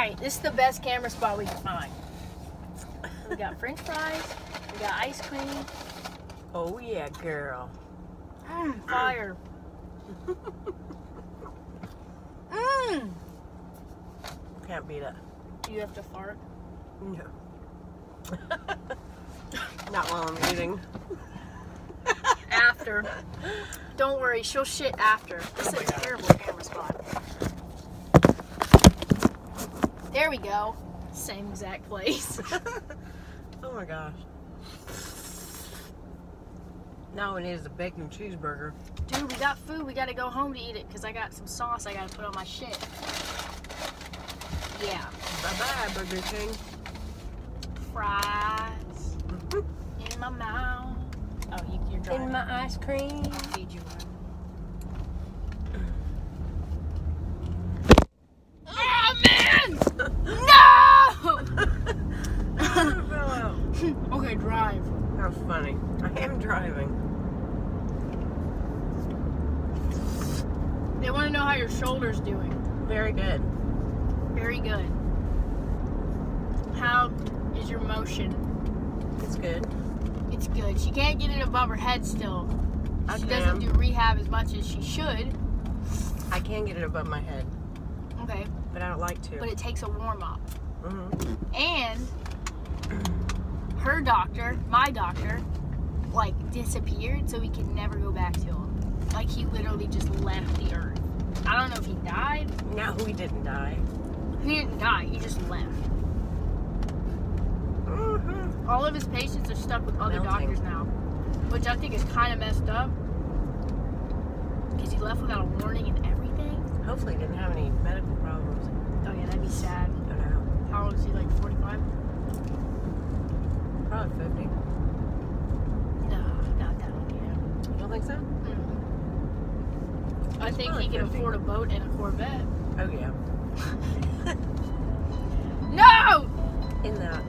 Alright, this is the best camera spot we can find. We got french fries, we got ice cream. Oh yeah, girl. Fire. Can't beat it. Do you have to fart? No. Not while I'm eating. After. Don't worry, she'll shit after. This is a terrible camera spot. There we go. Same exact place. Oh my gosh. Now we need is a bacon cheeseburger. Dude, we got food. We gotta go home to eat it because I got some sauce I gotta put on my shit. Yeah. Bye-bye, Burger King. Fries in my mouth. Oh, you're driving. In my ice cream. I'll feed you one. Oh, man! No! Okay, drive. That was funny. I am driving. They want to know how your shoulder's doing. Very good. Very good. How is your motion? It's good. It's good. She can't get it above her head still. I She can. doesn't do rehab as much as she should. I can get it above my head, Okay. but I don't like to. But it takes a warm-up. Mm-hmm. And her doctor, my doctor, like disappeared, so we can never go back to him. Like he literally just left the earth. I don't know if he died. No, we didn't die. He didn't die. He just left. Mm-hmm. All of his patients are stuck with other Melting. doctors now, which I think is kind of messed up. Because he left without a warning and everything. Hopefully he didn't have any medical problems. Oh yeah, that'd be sad. I don't know. How old is he? Like 45? Probably 50. No, not that old yet. You don't think so? I think probably he can 50. afford a boat and a Corvette. Oh yeah. No! In that.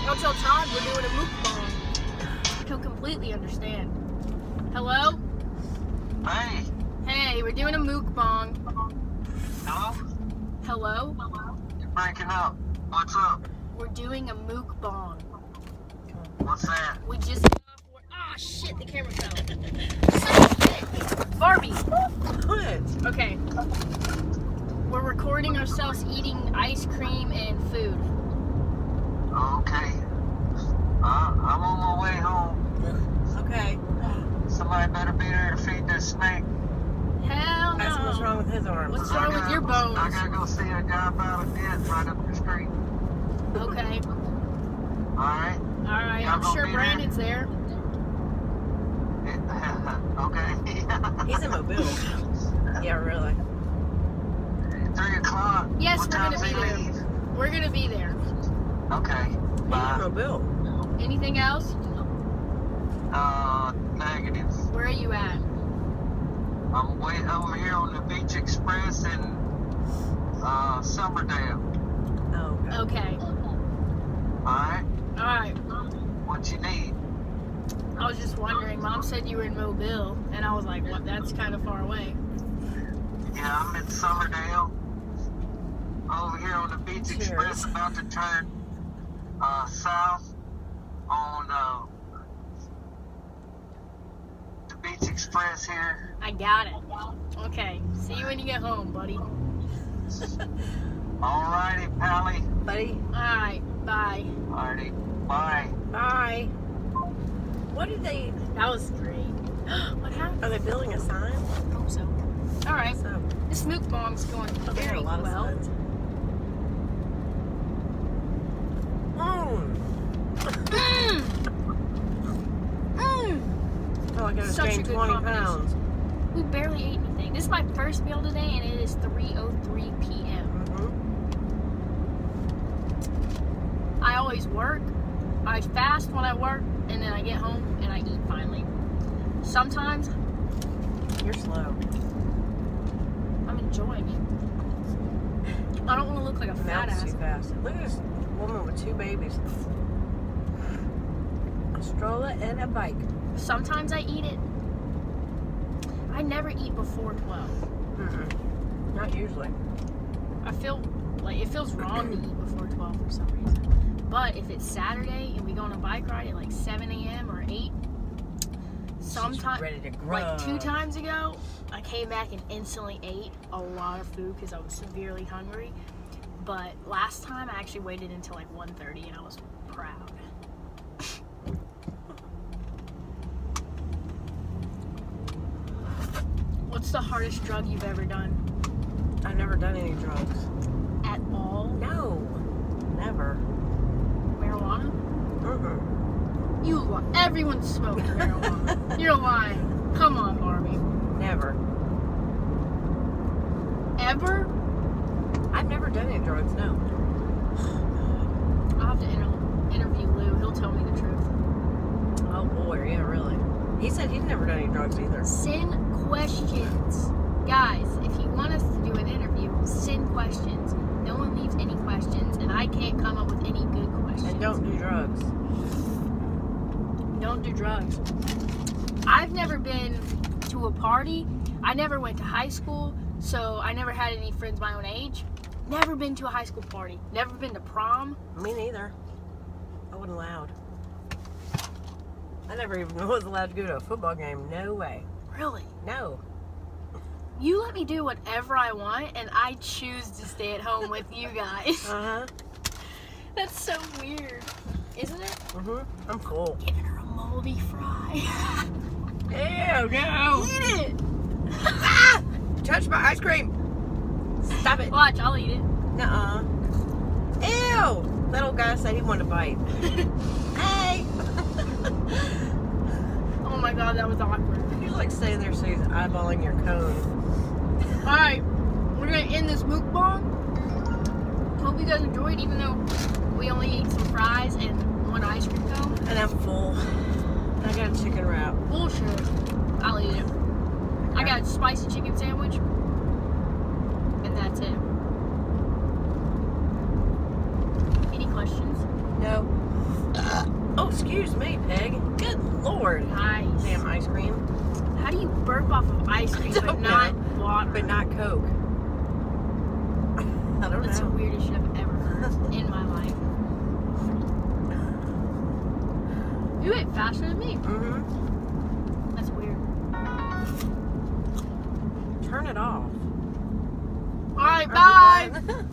Don't tell Todd we're doing a mukbang. He'll completely understand. Hello? Hey. Hey, we're doing a mukbang. Hello? Hello? You're breaking up. What's up? We're doing a mukbang. What's that? We just got off work. Ah, shit, the camera fell. Son of a bitch. Barbie. What? Okay. We're recording ourselves eating ice cream and food. Okay. I'm on my way home. Okay. Somebody better be there to feed this snake. Hell no. That's what's wrong with his arms. What's wrong with your bones? I gotta go see a guy about a debt right up the street. Okay. Alright? Alright, Y'all I'm gonna sure be Brandon's there. Okay. He's in Mobile. Yeah, really. 3 o'clock. Yes, What we're time gonna be does he there. leave? We're gonna be there. Okay. He's in Bye. Mobile. Anything else? Negative. Where are you at? I'm way over here on the Beach Express in Summerdale. Oh, okay. Okay. Alright? Alright. What you need? I was just wondering, Mom said you were in Mobile, and I was like, what, that's kind of far away. Yeah, I'm in Summerdale. Over here on the Beach Cheers. Express, about to turn south on the Beach Express here. I got it. Okay. See you when you get home, buddy. Alrighty, Pally. Buddy, Alright. Bye. Alrighty, bye. bye. What did they... That was great. What happened? Are they building a sign? I hope so. Alright. So, This mukbang's going oh, they have very a lot well. of signs. Mmm. Mmm. I feel like I just Such a gained good 20 combination. pounds. We barely ate anything. This is my first meal today, and it is 3:03 p.m. Mm-hmm. I always work. I fast when I work, and then I get home and I eat finally. Sometimes You're slow. I'm enjoying it. I don't want to look like a fat Mouth's ass. too fast. Look at this woman with 2 babies. A stroller and a bike. Sometimes I eat it. I never eat before 12. Mm-mm. Not usually. I feel like it feels wrong to eat before 12 for some reason. But if it's Saturday and we go on a bike ride at like 7 a.m. or 8, sometimes, ready to grow. like 2 times ago, I came back and instantly ate a lot of food because I was severely hungry. But last time I actually waited until like 1:30 and I was proud. What's the hardest drug you've ever done? I've never done any drugs. At all? No. Never. Marijuana? Mm-mm. You lie. Everyone smoked marijuana. You're lying. Come on, Barbie. Never. Ever? I've never done any drugs, no. I'll have to interview Lou. He'll tell me the truth. Oh boy, yeah, really. He said he'd never done any drugs either. Send questions. Guys, if you want us to do an interview, send questions. No one leaves any questions, and I can't come up with any good questions. And don't do drugs. Don't do drugs. I've never been to a party. I never went to high school, so I never had any friends my own age. Never been to a high school party. Never been to prom. Me neither. I wasn't allowed. I never even was allowed to go to a football game. No way. Really? No. You let me do whatever I want, and I choose to stay at home with you guys. Uh-huh. That's so weird, isn't it? Mm-hmm. I'm full. Giving her a moldy fry. Ew, no. Eat it. Ah! Touch my ice cream. Stop it. Watch, I'll eat it. Nuh-uh. Ew. That old guy said he wanted to bite. Hey. Oh my god, that was awkward. He's like standing there so he's eyeballing your cone. Alright, we're gonna end this mukbang. Hope you guys enjoyed, even though we only ate some fries and 1 ice cream cone. And I'm full. I got a chicken wrap. Bullshit. I'll eat it. I got a spicy chicken sandwich. And that's it. Any questions? No. Oh, excuse me, Peg. Good Lord. Nice. Damn ice cream. How do you burp off of ice cream but Don't not know. water? But not Coke. I don't That's the know. weirdest shit I've ever heard in my life. You ate faster than me. Mm-hmm. That's weird. Turn it off. Alright, Are we bye. done?